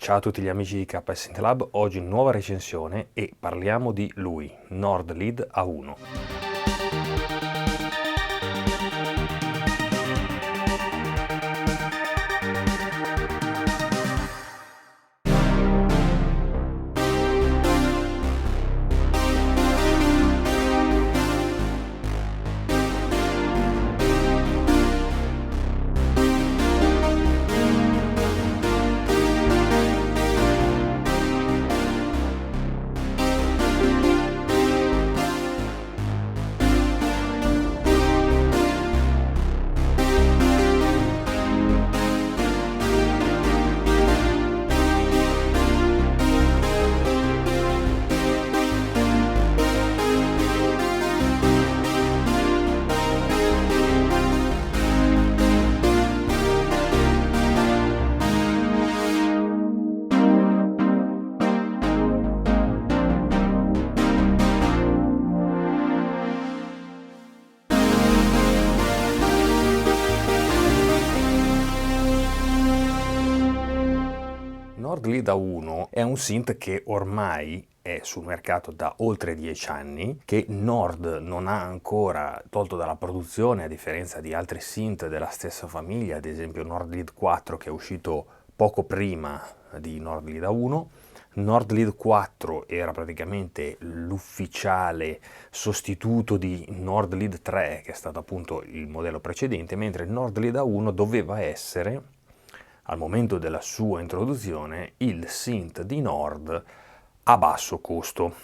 Ciao a tutti gli amici di KS Synth Lab, oggi nuova recensione e parliamo di lui, Nord Lead A1. Nord Lead A1 è un synth che ormai è sul mercato da oltre 10 anni, che Nord non ha ancora tolto dalla produzione, a differenza di altri synth della stessa famiglia, ad esempio Nord Lead 4 che è uscito poco prima di Nord Lead A1. Nord Lead 4 era praticamente l'ufficiale sostituto di Nord Lead 3, che è stato appunto il modello precedente, mentre Nord Lead A1 doveva essere, al momento della sua introduzione, il synth di Nord a basso costo.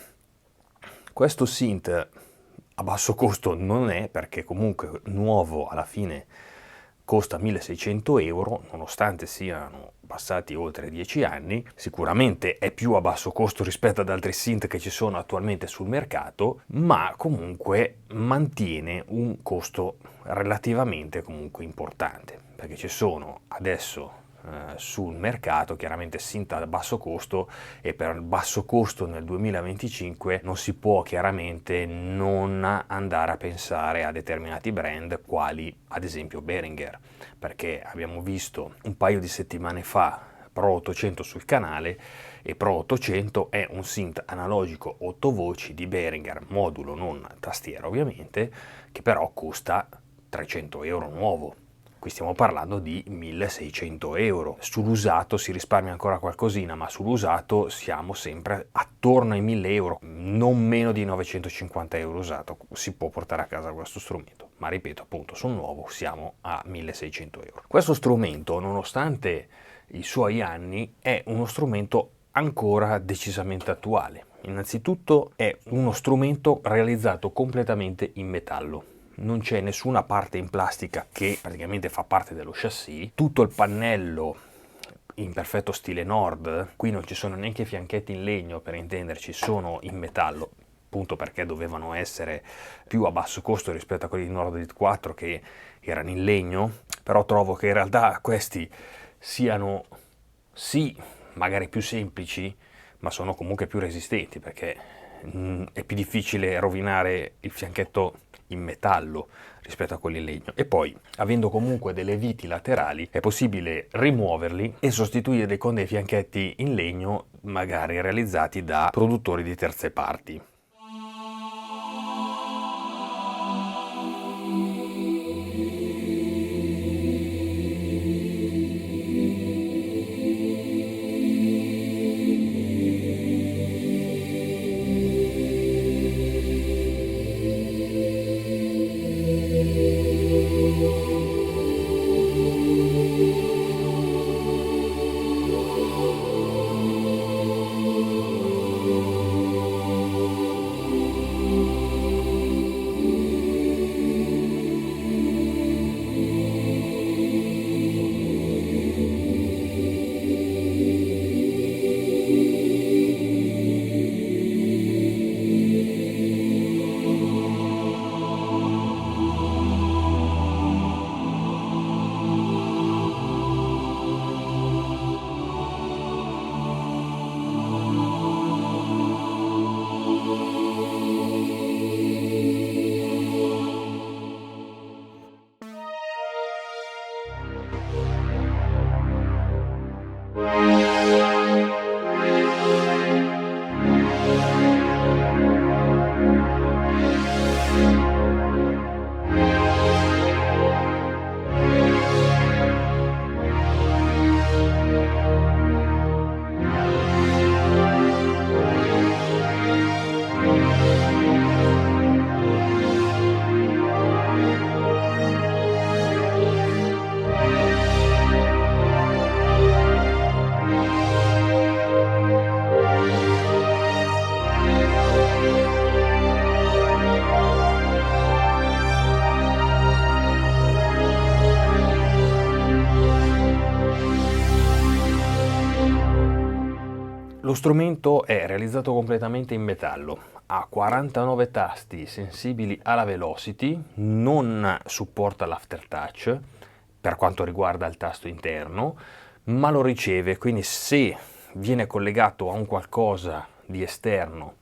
Questo synth a basso costo non è, perché comunque nuovo alla fine costa 1600 euro, nonostante siano passati oltre 10 anni. Sicuramente è più a basso costo rispetto ad altri synth che ci sono attualmente sul mercato, ma comunque mantiene un costo relativamente comunque importante, perché ci sono adesso sul mercato chiaramente synth a basso costo, e per basso costo nel 2025 non si può chiaramente non andare a pensare a determinati brand quali ad esempio Behringer, perché abbiamo visto un paio di settimane fa Pro 800 sul canale, e Pro 800 è un synth analogico 8 voci di Behringer, modulo non tastiera ovviamente, che però costa 300 euro nuovo. Qui stiamo parlando di 1600 euro. Sull'usato si risparmia ancora qualcosina, ma sull'usato siamo sempre attorno ai 1000 euro, non meno di 950 euro usato. Si può portare a casa questo strumento, ma ripeto, appunto, sul nuovo siamo a 1600 euro. Questo strumento, nonostante i suoi anni, è uno strumento ancora decisamente attuale. Innanzitutto è uno strumento realizzato completamente in metallo. Non c'è nessuna parte in plastica che praticamente fa parte dello chassis, tutto il pannello in perfetto stile Nord, qui non ci sono neanche fianchetti in legno, per intenderci, sono in metallo, appunto perché dovevano essere più a basso costo rispetto a quelli di Nord Lead 4 che erano in legno, però trovo che in realtà questi siano sì magari più semplici, ma sono comunque più resistenti, perché è più difficile rovinare il fianchetto in metallo rispetto a quelli in legno, e poi avendo comunque delle viti laterali è possibile rimuoverli e sostituirli con dei fianchetti in legno magari realizzati da produttori di terze parti. Lo strumento è realizzato completamente in metallo, ha 49 tasti sensibili alla velocity, non supporta l'aftertouch per quanto riguarda il tasto interno, ma lo riceve, quindi se viene collegato a un qualcosa di esterno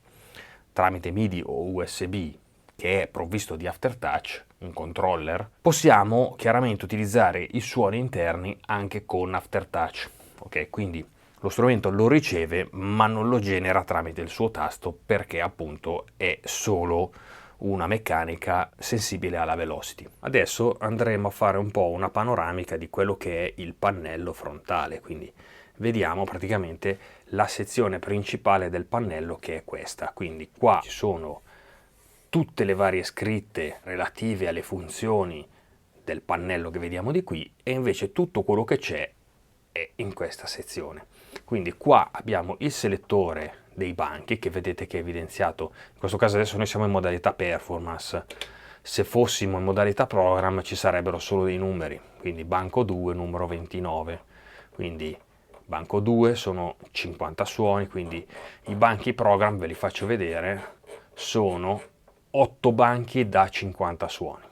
tramite MIDI o USB che è provvisto di aftertouch, un controller, possiamo chiaramente utilizzare i suoni interni anche con aftertouch. Ok, quindi lo strumento lo riceve ma non lo genera tramite il suo tasto perché appunto è solo una meccanica sensibile alla velocity. Adesso andremo a fare un po' una panoramica di quello che è il pannello frontale, quindi vediamo praticamente la sezione principale del pannello che è questa. Quindi qua ci sono tutte le varie scritte relative alle funzioni del pannello che vediamo di qui e invece tutto quello che c'è è in questa sezione. Quindi qua abbiamo il selettore dei banchi che vedete che è evidenziato, in questo caso adesso noi siamo in modalità performance, se fossimo in modalità program ci sarebbero solo dei numeri, quindi banco 2 numero 29, quindi banco 2 sono 50 suoni, quindi i banchi program ve li faccio vedere, sono 8 banchi da 50 suoni,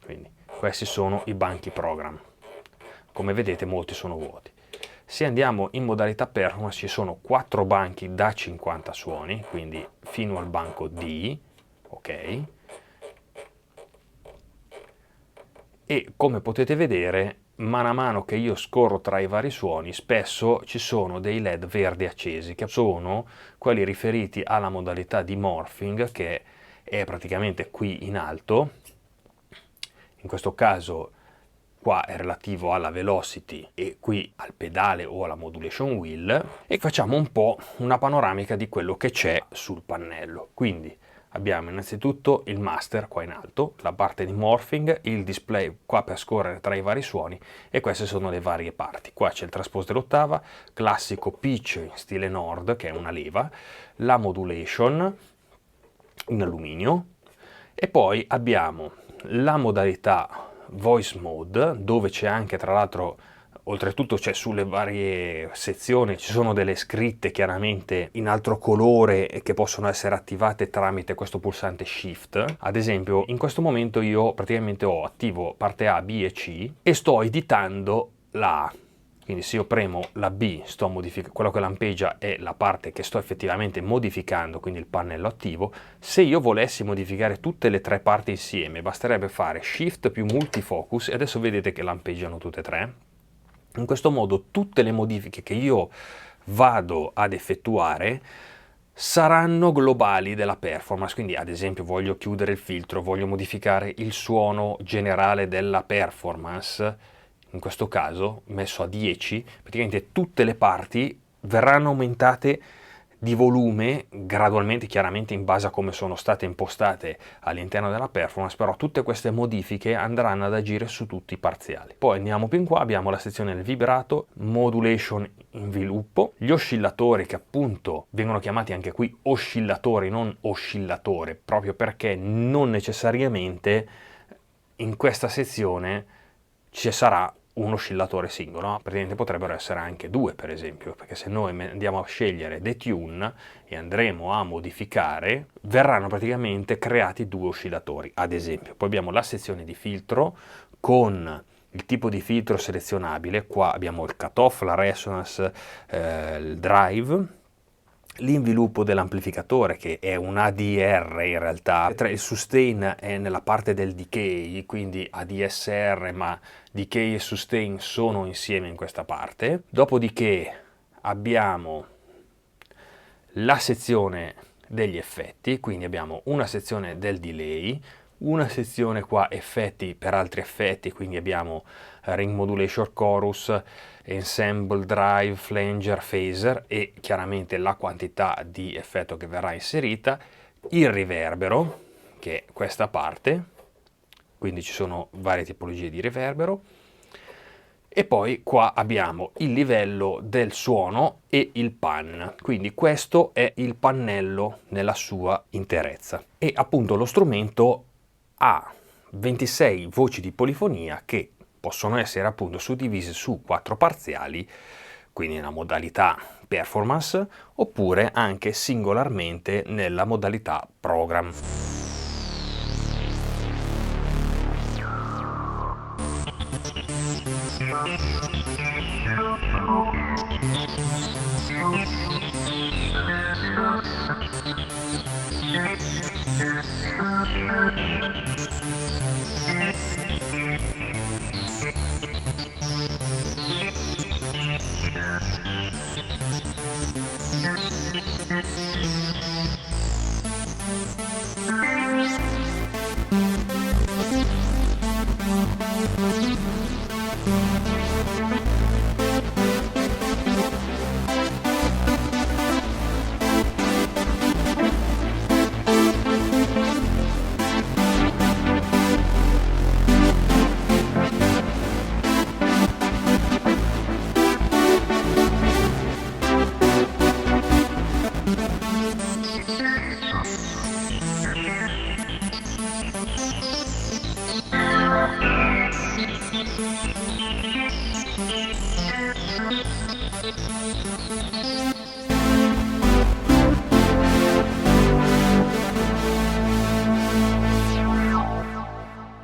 quindi questi sono i banchi program, come vedete molti sono vuoti. Se andiamo in modalità performance ci sono 4 banchi da 50 suoni, quindi fino al banco D, ok? E come potete vedere, man mano che io scorro tra i vari suoni, spesso ci sono dei LED verdi accesi, che sono quelli riferiti alla modalità di morphing, che è praticamente qui in alto. In questo caso qua è relativo alla velocity e qui al pedale o alla modulation wheel, e facciamo un po' una panoramica di quello che c'è sul pannello. Quindi abbiamo innanzitutto il master qua in alto, la parte di morphing, il display qua per scorrere tra i vari suoni e queste sono le varie parti. Qua c'è il transpose dell'ottava, classico pitch in stile Nord che è una leva, la modulation in alluminio e poi abbiamo la modalità voice mode dove c'è anche tra l'altro oltretutto c'è sulle varie sezioni ci sono delle scritte chiaramente in altro colore che possono essere attivate tramite questo pulsante shift. Ad esempio in questo momento io praticamente ho attivo parte A, B e C e sto editando la A. Quindi se io premo la B, sto modificando, quello che lampeggia è la parte che sto effettivamente modificando, quindi il pannello attivo. Se io volessi modificare tutte le tre parti insieme, basterebbe fare Shift più Multifocus, e adesso vedete che lampeggiano tutte e tre. In questo modo tutte le modifiche che io vado ad effettuare saranno globali della performance, quindi ad esempio voglio chiudere il filtro, voglio modificare il suono generale della performance, in questo caso messo a 10, praticamente tutte le parti verranno aumentate di volume gradualmente, chiaramente in base a come sono state impostate all'interno della performance, però tutte queste modifiche andranno ad agire su tutti i parziali. Poi andiamo più in qua, abbiamo la sezione del vibrato, modulation in sviluppo, gli oscillatori che appunto vengono chiamati anche qui oscillatori, non oscillatore, proprio perché non necessariamente in questa sezione ci sarà un oscillatore singolo, no? Praticamente potrebbero essere anche due per esempio, perché se noi andiamo a scegliere detune e andremo a modificare, verranno praticamente creati due oscillatori, ad esempio. Poi abbiamo la sezione di filtro con il tipo di filtro selezionabile, qua abbiamo il cutoff, la resonance, il drive, l'inviluppo dell'amplificatore che è un ADR in realtà, il sustain è nella parte del decay, quindi ADSR, ma decay e sustain sono insieme in questa parte. Dopodiché abbiamo la sezione degli effetti, quindi abbiamo una sezione del delay, una sezione qua effetti per altri effetti, quindi abbiamo ring modulation chorus, ensemble, drive, flanger, phaser e chiaramente la quantità di effetto che verrà inserita, il riverbero che è questa parte, quindi ci sono varie tipologie di riverbero, e poi qua abbiamo il livello del suono e il pan, quindi questo è il pannello nella sua interezza e appunto lo strumento ha 26 voci di polifonia che possono essere appunto suddivise su 4 parziali, quindi una modalità performance oppure anche singolarmente nella modalità program.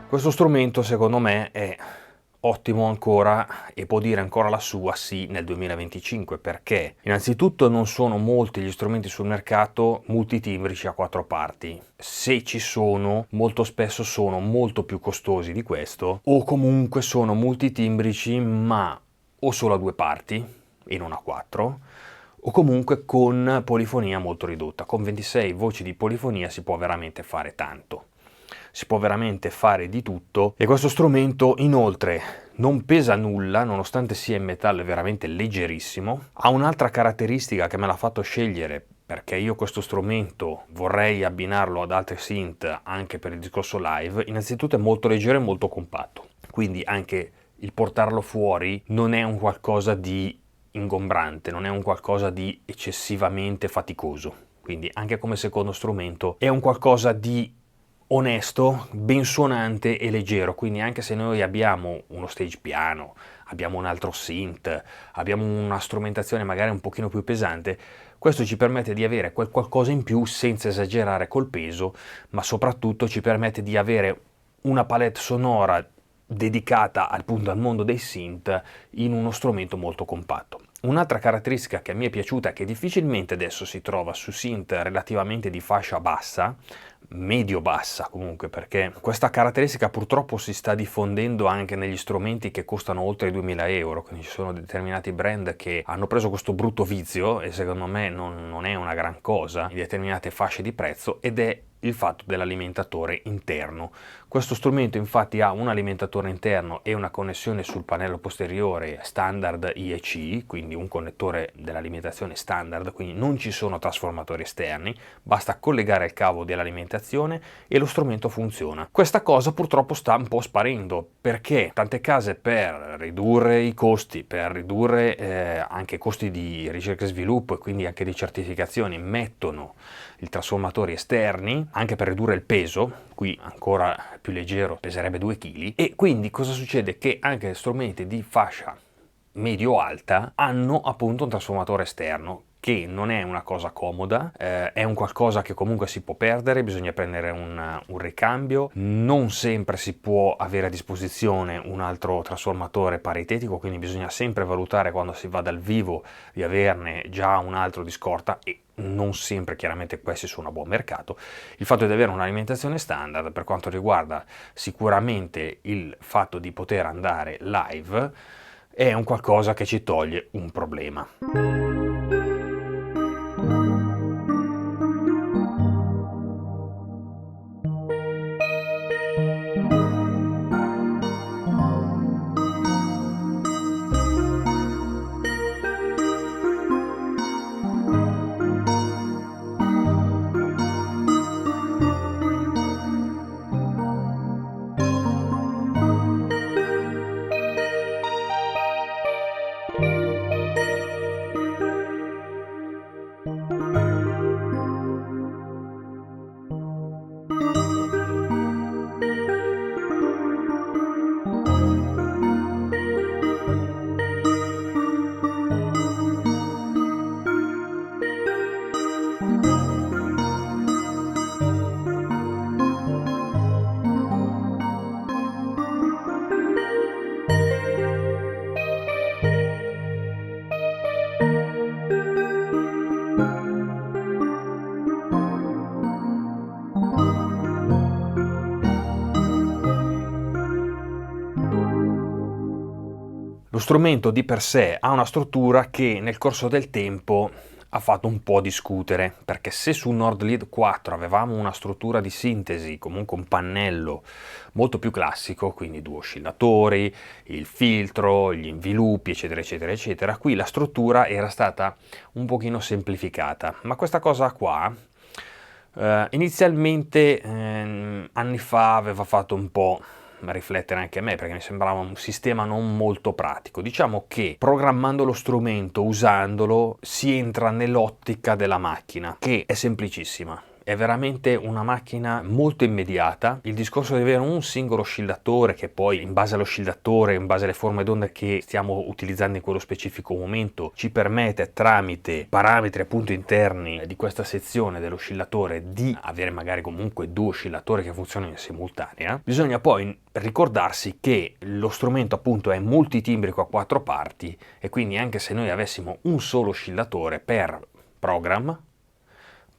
Questo strumento secondo me è ottimo ancora e può dire ancora la sua sì nel 2025, perché innanzitutto non sono molti gli strumenti sul mercato multitimbrici a 4 parti. Se ci sono, molto spesso sono molto più costosi di questo, o comunque sono multitimbrici ma o solo a 2 parti e non a 4, o comunque con polifonia molto ridotta. Con 26 voci di polifonia si può veramente fare tanto. Si può veramente fare di tutto, e questo strumento inoltre non pesa nulla, nonostante sia in metallo, è veramente leggerissimo. Ha un'altra caratteristica che me l'ha fatto scegliere, perché io questo strumento vorrei abbinarlo ad altri synth anche per il discorso live. Innanzitutto è molto leggero e molto compatto, quindi anche il portarlo fuori non è un qualcosa di ingombrante, non è un qualcosa di eccessivamente faticoso, quindi anche come secondo strumento è un qualcosa di onesto, ben suonante e leggero. Quindi anche se noi abbiamo uno stage piano, abbiamo un altro synth, abbiamo una strumentazione magari un pochino più pesante, questo ci permette di avere quel qualcosa in più senza esagerare col peso, ma soprattutto ci permette di avere una palette sonora dedicata appunto al mondo dei synth in uno strumento molto compatto. Un'altra caratteristica che mi è piaciuta, che difficilmente adesso si trova su synth relativamente di fascia bassa, medio-bassa comunque, perché questa caratteristica purtroppo si sta diffondendo anche negli strumenti che costano oltre i 2000 euro, quindi ci sono determinati brand che hanno preso questo brutto vizio, e secondo me non è una gran cosa in determinate fasce di prezzo, ed è il fatto dell'alimentatore interno. Questo strumento infatti ha un alimentatore interno e una connessione sul pannello posteriore standard IEC, quindi un connettore dell'alimentazione standard, quindi non ci sono trasformatori esterni, basta collegare il cavo dell'alimentazione e lo strumento funziona. Questa cosa purtroppo sta un po' sparendo, perché tante case, per ridurre i costi, per ridurre anche i costi di ricerca e sviluppo e quindi anche di certificazioni, mettono i trasformatori esterni, anche per ridurre il peso. Qui ancora più leggero, peserebbe 2 kg, e quindi cosa succede? Che anche strumenti di fascia medio-alta hanno appunto un trasformatore esterno, che non è una cosa comoda, è un qualcosa che comunque si può perdere, bisogna prendere un ricambio, non sempre si può avere a disposizione un altro trasformatore paritetico, quindi bisogna sempre valutare, quando si va dal vivo, di averne già un altro di scorta, e non sempre chiaramente questi sono a buon mercato. Il fatto di avere un'alimentazione standard, per quanto riguarda sicuramente il fatto di poter andare live, è un qualcosa che ci toglie un problema. strumento di per sé ha una struttura che nel corso del tempo ha fatto un po' discutere, perché se su Nord Lead 4 avevamo una struttura di sintesi, comunque un pannello molto più classico, quindi due oscillatori, il filtro, gli inviluppi, eccetera, eccetera, eccetera, qui la struttura era stata un pochino semplificata, ma questa cosa qua inizialmente anni fa aveva fatto un po' riflettere anche a me, perché mi sembrava un sistema non molto pratico. Diciamo che programmando lo strumento, usandolo, si entra nell'ottica della macchina, che è semplicissima. È veramente una macchina molto immediata. Il discorso di avere un singolo oscillatore, che poi in base all'oscillatore, in base alle forme d'onda che stiamo utilizzando in quello specifico momento, ci permette tramite parametri appunto interni di questa sezione dell'oscillatore di avere magari comunque due oscillatori che funzionano in simultanea. Bisogna poi ricordarsi che lo strumento appunto è multitimbrico a 4 parti, e quindi anche se noi avessimo un solo oscillatore per program,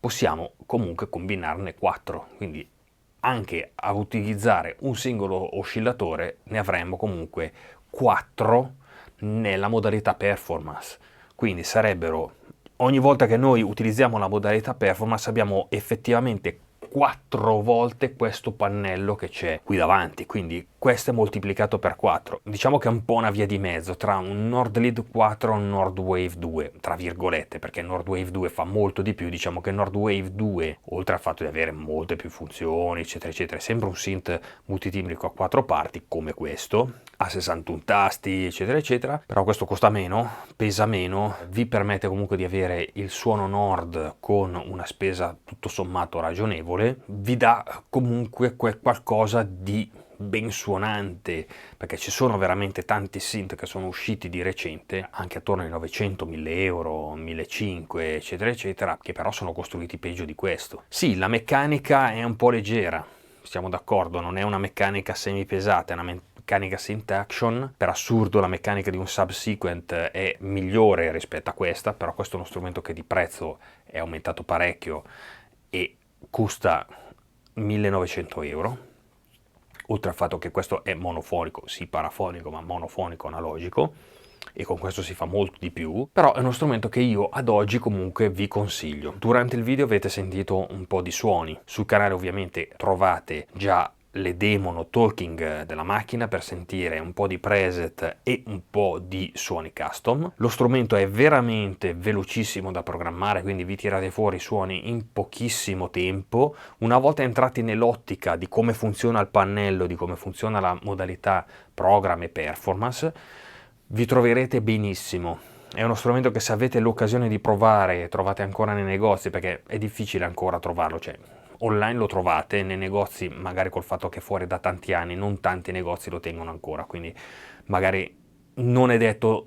possiamo comunque combinarne 4, quindi anche a utilizzare un singolo oscillatore ne avremmo comunque 4 nella modalità performance. Quindi sarebbero, ogni volta che noi utilizziamo la modalità performance, abbiamo effettivamente 4 volte questo pannello che c'è qui davanti, quindi questo è moltiplicato per 4. Diciamo che è un po' una via di mezzo tra un Nord Lead 4 e un Nord Wave 2, tra virgolette, perché Nord Wave 2 fa molto di più. Diciamo che Nord Wave 2, oltre al fatto di avere molte più funzioni, eccetera, eccetera, è sempre un synth multitimbrico a 4 parti come questo, ha 61 tasti, eccetera, eccetera, però questo costa meno, pesa meno, vi permette comunque di avere il suono Nord con una spesa tutto sommato ragionevole, vi dà comunque qualcosa di ben suonante, perché ci sono veramente tanti synth che sono usciti di recente, anche attorno ai 900, 1000 euro, 1500, eccetera, eccetera, che però sono costruiti peggio di questo. Sì, la meccanica è un po' leggera, siamo d'accordo, non è una meccanica semipesata, è una meccanica synth action. Per assurdo la meccanica di un subsequent è migliore rispetto a questa, però questo è uno strumento che di prezzo è aumentato parecchio e costa 1900 euro, oltre al fatto che questo è monofonico, sì parafonico, ma monofonico analogico, e con questo si fa molto di più, però è uno strumento che io ad oggi comunque vi consiglio. Durante il video avete sentito un po' di suoni, sul canale ovviamente trovate già le demo no talking della macchina per sentire un po' di preset e un po' di suoni custom. Lo strumento è veramente velocissimo da programmare, quindi vi tirate fuori suoni in pochissimo tempo. Una volta entrati nell'ottica di come funziona il pannello, di come funziona la modalità program e performance, vi troverete benissimo. È uno strumento che se avete l'occasione di provare trovate ancora nei negozi, perché è difficile ancora trovarlo, cioè online lo trovate, nei negozi magari col fatto che è fuori da tanti anni non tanti negozi lo tengono ancora, quindi magari non è detto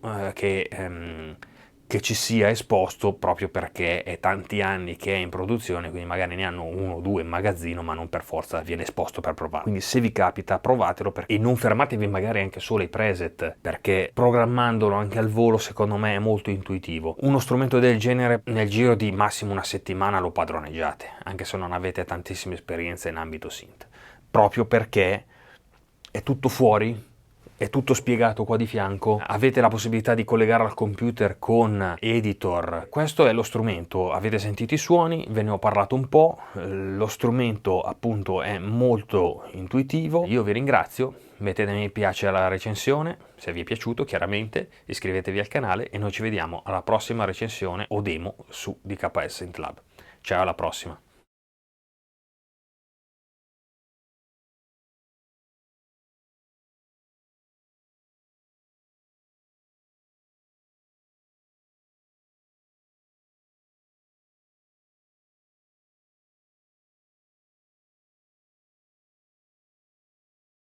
che ci sia esposto, proprio perché è tanti anni che è in produzione, quindi magari ne hanno uno o due in magazzino, ma non per forza viene esposto per provare. Quindi se vi capita provatelo, e non fermatevi magari anche solo ai preset, perché programmandolo anche al volo secondo me è molto intuitivo. Uno strumento del genere nel giro di massimo una settimana lo padroneggiate, anche se non avete tantissime esperienze in ambito synth, proprio perché è tutto fuori, è tutto spiegato qua di fianco, avete la possibilità di collegare al computer con editor. Questo è lo strumento, avete sentito i suoni, ve ne ho parlato un po', lo strumento appunto è molto intuitivo. Io vi ringrazio, mettete mi piace alla recensione se vi è piaciuto, chiaramente iscrivetevi al canale e noi ci vediamo alla prossima recensione o demo su DKS Synth Lab. Ciao, alla prossima!